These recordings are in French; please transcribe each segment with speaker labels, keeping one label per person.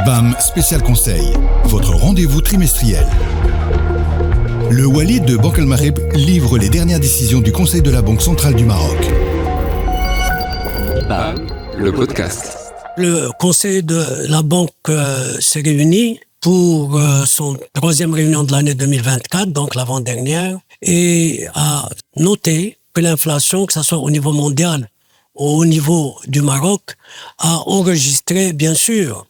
Speaker 1: BAM Spécial Conseil, votre rendez-vous trimestriel. Le Wali de Banque Al Maghreb livre les dernières décisions du Conseil de la Banque centrale du Maroc.
Speaker 2: BAM, le podcast.
Speaker 3: Le Conseil de la Banque s'est réuni pour son troisième réunion de l'année 2024, donc l'avant-dernière, et a noté que l'inflation, que ce soit au niveau mondial ou au niveau du Maroc, a enregistré, bien sûr,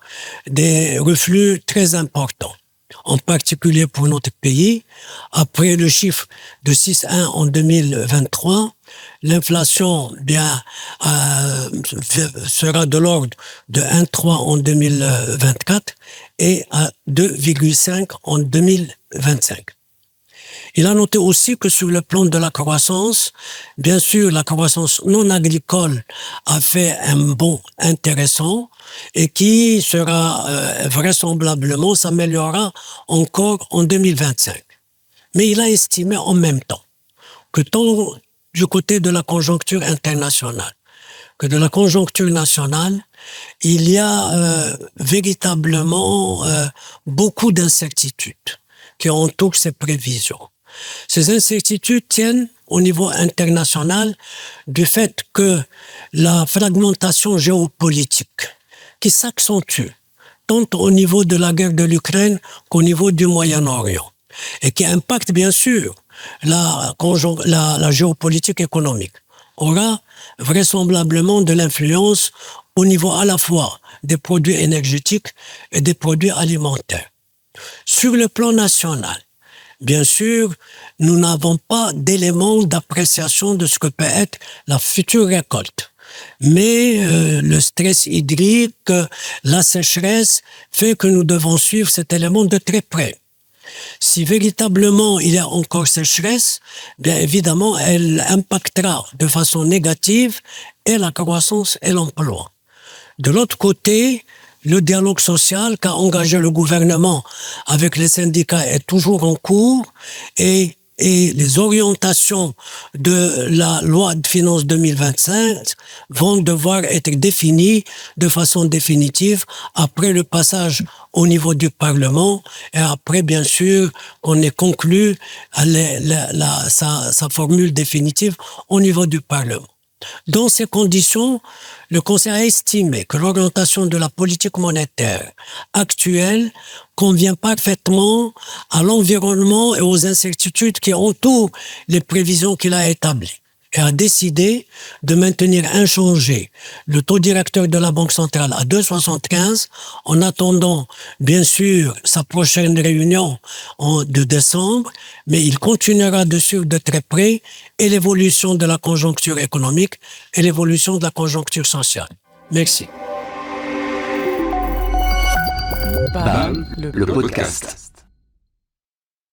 Speaker 3: des reflux très importants. En particulier pour notre pays, après le chiffre de 6,1 en 2023, l'inflation sera de l'ordre de 1,3 en 2024 et à 2,5 en 2025. Il a noté aussi que sur le plan de la croissance, bien sûr, la croissance non agricole a fait un bond intéressant et qui sera vraisemblablement s'améliorera encore en 2025. Mais il a estimé en même temps que tant du côté de la conjoncture internationale que de la conjoncture nationale, il y a véritablement beaucoup d'incertitudes qui entourent ces prévisions. Ces incertitudes tiennent au niveau international du fait que la fragmentation géopolitique qui s'accentue tant au niveau de la guerre de l'Ukraine qu'au niveau du Moyen-Orient et qui impacte bien sûr la géopolitique économique aura vraisemblablement de l'influence au niveau à la fois des produits énergétiques et des produits alimentaires. Sur le plan national, bien sûr, nous n'avons pas d'éléments d'appréciation de ce que peut être la future récolte. Mais le stress hydrique, la sécheresse, fait que nous devons suivre cet élément de très près. Si véritablement il y a encore sécheresse, bien évidemment, elle impactera de façon négative et la croissance et l'emploi. De l'autre côté, le dialogue social qu'a engagé le gouvernement avec les syndicats est toujours en cours et les orientations de la loi de finances 2025 vont devoir être définies de façon définitive après le passage au niveau du Parlement et après, bien sûr, qu'on ait conclu sa formule définitive au niveau du Parlement. Dans ces conditions, le Conseil a estimé que l'orientation de la politique monétaire actuelle convient parfaitement à l'environnement et aux incertitudes qui entourent les prévisions qu'il a établies et a décidé de maintenir inchangé le taux directeur de la Banque centrale à 2,75 en attendant, bien sûr, sa prochaine réunion de décembre, mais il continuera de suivre de très près et l'évolution de la conjoncture économique et l'évolution de la conjoncture sociale. Merci.
Speaker 2: BAM, le podcast.